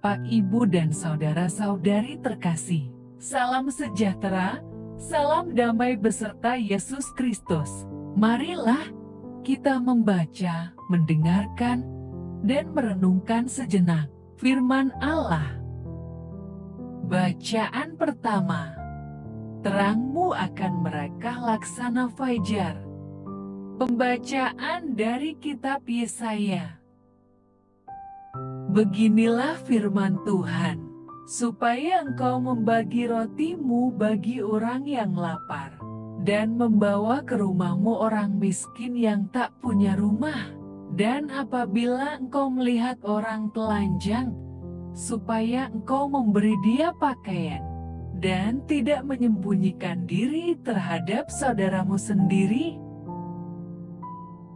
Bapak, Ibu, dan saudara-saudari terkasih. Salam sejahtera, salam damai beserta Yesus Kristus. Marilah kita membaca, mendengarkan, dan merenungkan sejenak firman Allah. Bacaan pertama. Terangmu akan merekah laksana fajar. Pembacaan dari kitab Yesaya. Beginilah firman Tuhan, supaya engkau membagi rotimu bagi orang yang lapar, dan membawa ke rumahmu orang miskin yang tak punya rumah. Dan apabila engkau melihat orang telanjang, supaya engkau memberi dia pakaian, dan tidak menyembunyikan diri terhadap saudaramu sendiri.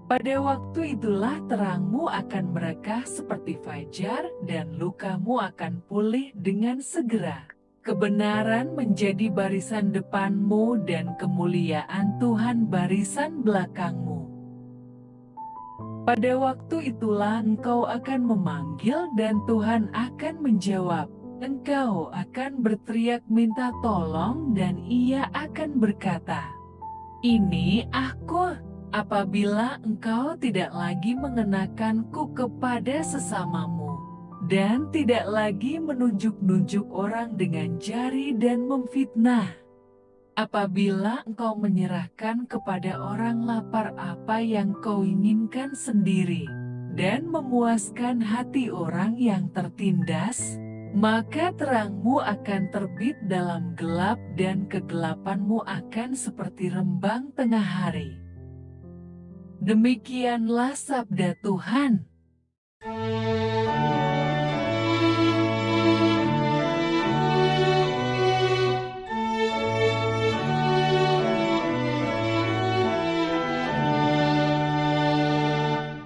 Pada waktu itulah terangmu akan merekah seperti fajar, dan lukamu akan pulih dengan segera. Kebenaran menjadi barisan depanmu, dan kemuliaan Tuhan barisan belakangmu. Pada waktu itulah engkau akan memanggil, dan Tuhan akan menjawab. Engkau akan berteriak minta tolong, dan Ia akan berkata, "Ini Aku." Apabila engkau tidak lagi mengenakanku kepada sesamamu, dan tidak lagi menunjuk-nunjuk orang dengan jari dan memfitnah. Apabila engkau menyerahkan kepada orang lapar apa yang kau inginkan sendiri, dan memuaskan hati orang yang tertindas, maka terangmu akan terbit dalam gelap, dan kegelapanmu akan seperti rembang tengah hari. Demikianlah sabda Tuhan.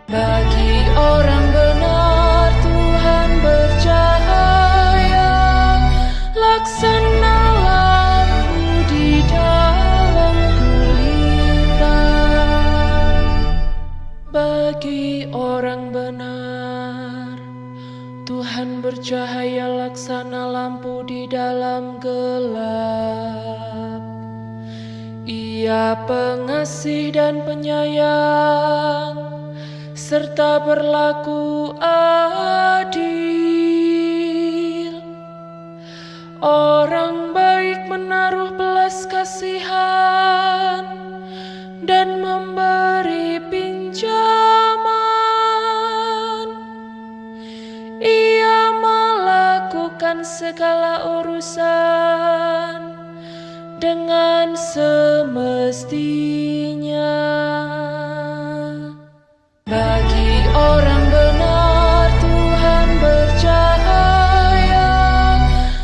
Bagi orang benar Tuhan bercahaya, laksana lampu di dalam gulita. Bagi orang benar Tuhan bercahaya laksana lampu di dalam gelap. Ia pengasih dan penyayang, serta berlaku adil. Orang baik menaruh belas kasihan dan memberi pinjaman. Ia melakukan segala urusan dengan semestinya. Bagi orang benar Tuhan bercahaya,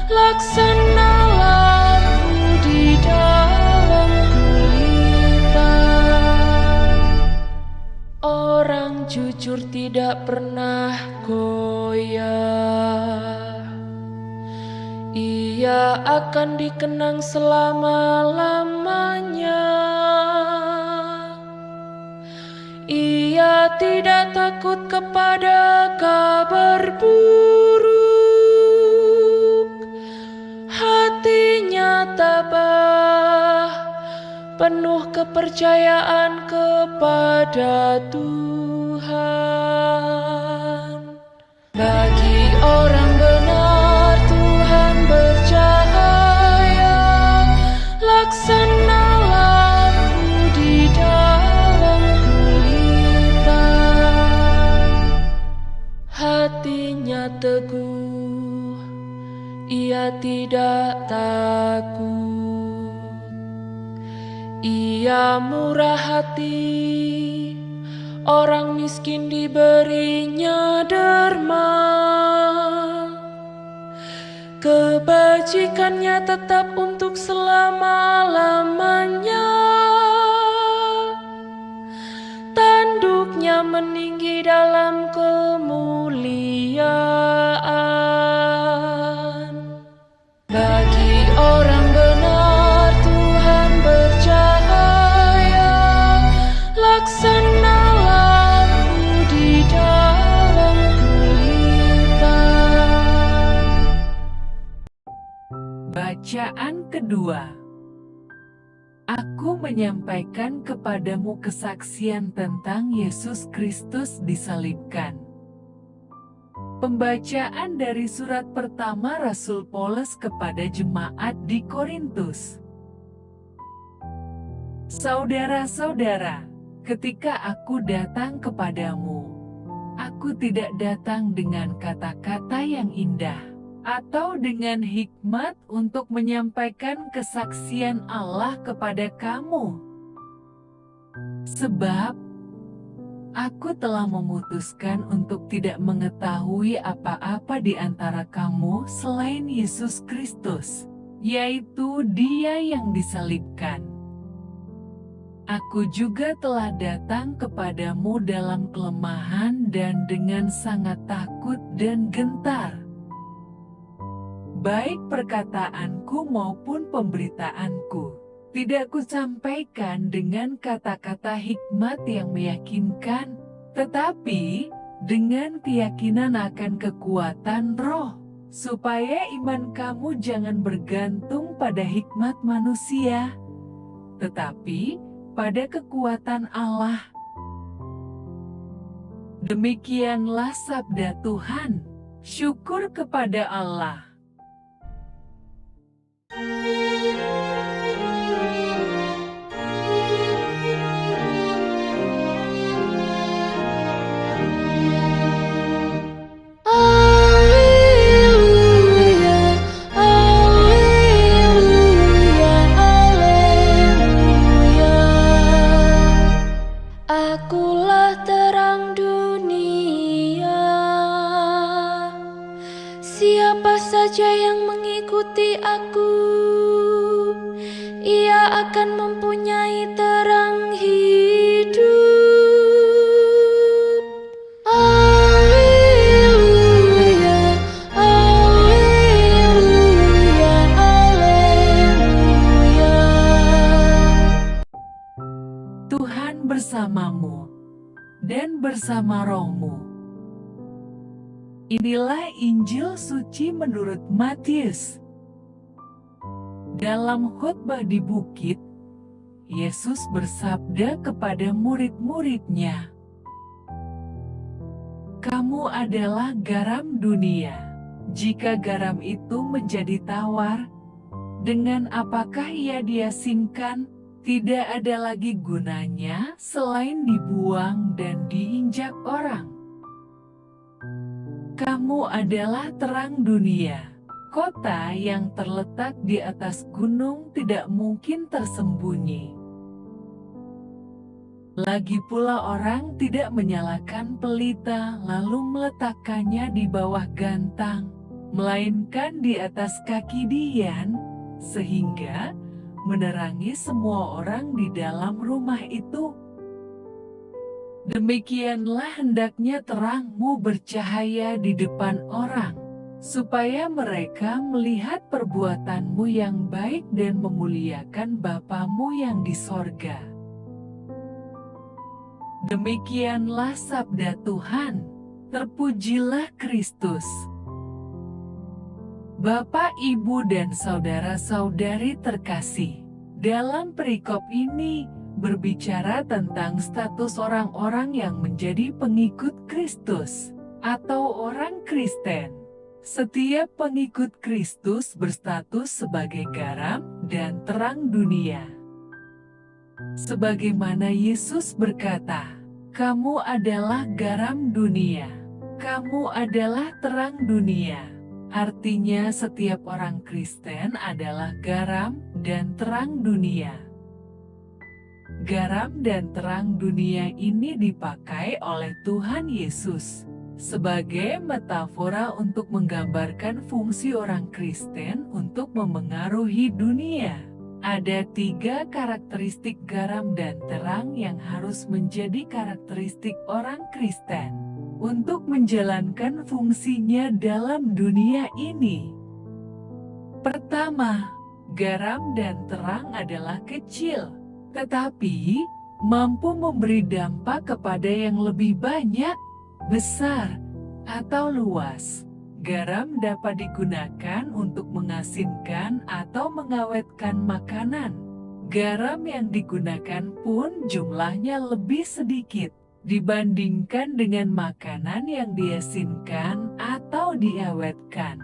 laksana lampu di dalam gulita. Orang jujur tidak pernah goyah, ia akan dikenang selama-lamanya. Ia tidak takut kepada kabar buruk. Hatinya tabah, penuh kepercayaan kepada Tuhan. Bagi orang benar Tuhan bercahaya, laksana lampu di dalam gulita. Hatinya teguh, ia tidak takut. Ia murah hati, orang miskin diberinya derma. Kebajikannya tetap untuk selama-lamanya. Tanduknya meninggi dalam kemuliaan. Bagi orang benar Tuhan bercahaya, laksana lampu di dalam gulita. Pembacaan kedua. Aku menyampaikan kepadamu kesaksian tentang Yesus Kristus disalibkan. Pembacaan dari surat pertama Rasul Paulus kepada jemaat di Korintus. Saudara-saudara, ketika aku datang kepadamu, aku tidak datang dengan kata-kata yang indah, atau dengan hikmat untuk menyampaikan kesaksian Allah kepada kamu. Sebab, aku telah memutuskan untuk tidak mengetahui apa-apa di antara kamu selain Yesus Kristus, yaitu Dia yang disalibkan. Aku juga telah datang kepadamu dalam kelemahan dan dengan sangat takut dan gentar. Baik perkataanku maupun pemberitaanku, tidak kusampaikan dengan kata-kata hikmat yang meyakinkan, tetapi dengan keyakinan akan kekuatan roh, supaya iman kamu jangan bergantung pada hikmat manusia, tetapi pada kekuatan Allah. Demikianlah sabda Tuhan. Syukur kepada Allah. Haleluya, haleluya, haleluya. Akulah terang dunia. Siapa saja yang mengikuti aku, ia akan mempunyai terang hidup. Haleluya, haleluya, haleluya. Tuhan bersamamu dan bersama rohmu. Inilah Injil suci menurut Matius. Dalam khotbah di bukit, Yesus bersabda kepada murid-muridnya, "Kamu adalah garam dunia. Jika garam itu menjadi tawar, dengan apakah ia diasingkan? Tidak ada lagi gunanya selain dibuang dan diinjak orang. Kamu adalah terang dunia. Kota yang terletak di atas gunung tidak mungkin tersembunyi. Lagi pula orang tidak menyalakan pelita lalu meletakkannya di bawah gantang, melainkan di atas kaki dian, sehingga menerangi semua orang di dalam rumah itu. Demikianlah hendaknya terangmu bercahaya di depan orang, supaya mereka melihat perbuatanmu yang baik dan memuliakan Bapamu yang di sorga." Demikianlah sabda Tuhan. Terpujilah Kristus. Bapak, Ibu, dan saudara-saudari terkasih, dalam perikop ini berbicara tentang status orang-orang yang menjadi pengikut Kristus atau orang Kristen. Setiap pengikut Kristus berstatus sebagai garam dan terang dunia. Sebagaimana Yesus berkata, "Kamu adalah garam dunia. Kamu adalah terang dunia." Artinya setiap orang Kristen adalah garam dan terang dunia. Garam dan terang dunia ini dipakai oleh Tuhan Yesus sebagai metafora untuk menggambarkan fungsi orang Kristen untuk memengaruhi dunia. Ada 3 karakteristik garam dan terang yang harus menjadi karakteristik orang Kristen untuk menjalankan fungsinya dalam dunia ini. Pertama, garam dan terang adalah kecil, tetapi mampu memberi dampak kepada yang lebih banyak, besar, atau luas. Garam dapat digunakan untuk mengasinkan atau mengawetkan makanan. Garam yang digunakan pun jumlahnya lebih sedikit dibandingkan dengan makanan yang diasinkan atau diawetkan.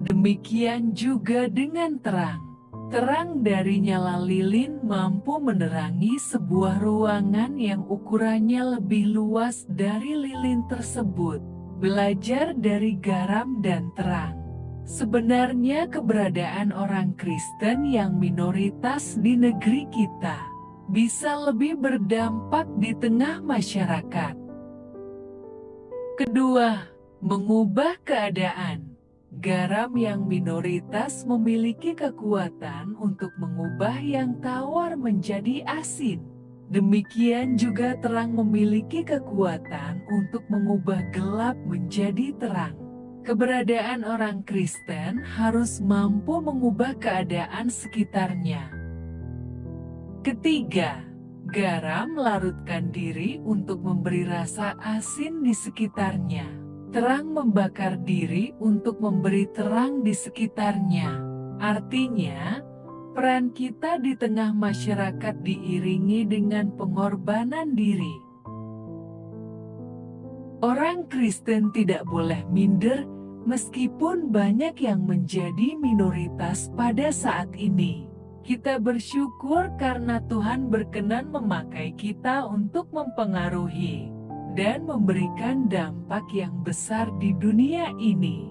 Demikian juga dengan terang. Terang dari nyala lilin mampu menerangi sebuah ruangan yang ukurannya lebih luas dari lilin tersebut. Belajar dari garam dan terang. Sebenarnya keberadaan orang Kristen yang minoritas di negeri kita bisa lebih berdampak di tengah masyarakat. Kedua, mengubah keadaan. Garam yang minoritas memiliki kekuatan untuk mengubah yang tawar menjadi asin. Demikian juga terang memiliki kekuatan untuk mengubah gelap menjadi terang. Keberadaan orang Kristen harus mampu mengubah keadaan sekitarnya. Ketiga, garam larutkan diri untuk memberi rasa asin di sekitarnya. Terang membakar diri untuk memberi terang di sekitarnya. Artinya, peran kita di tengah masyarakat diiringi dengan pengorbanan diri. Orang Kristen tidak boleh minder meskipun banyak yang menjadi minoritas pada saat ini. Kita bersyukur karena Tuhan berkenan memakai kita untuk mempengaruhi dan memberikan dampak yang besar di dunia ini.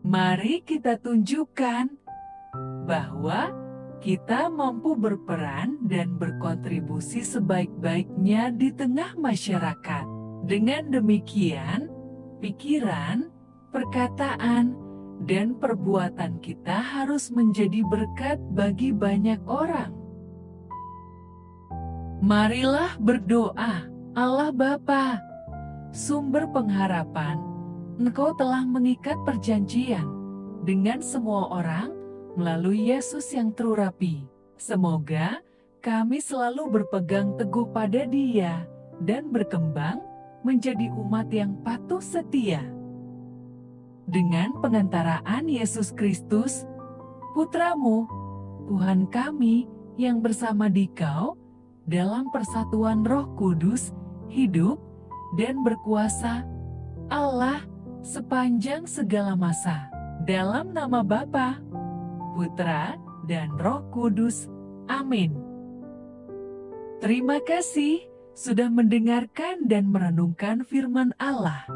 Mari kita tunjukkan bahwa kita mampu berperan dan berkontribusi sebaik-baiknya di tengah masyarakat. Dengan demikian, pikiran, perkataan, dan perbuatan kita harus menjadi berkat bagi banyak orang. Marilah berdoa. Allah Bapa, sumber pengharapan, Engkau telah mengikat perjanjian dengan semua orang melalui Yesus yang terurapi. Semoga kami selalu berpegang teguh pada Dia dan berkembang menjadi umat yang patuh setia. Dengan pengantaraan Yesus Kristus, Putra-Mu, Tuhan kami yang bersama Dikau, dalam persatuan Roh Kudus, hidup dan berkuasa, Allah, sepanjang segala masa. Dalam nama Bapa, Putra, dan Roh Kudus. Amin. Terima kasih sudah mendengarkan dan merenungkan firman Allah.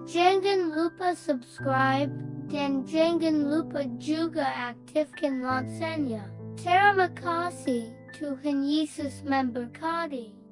Jangan lupa subscribe dan jangan lupa juga aktifkan loncengnya. Terima kasih, Tuhan Yesus memberkati.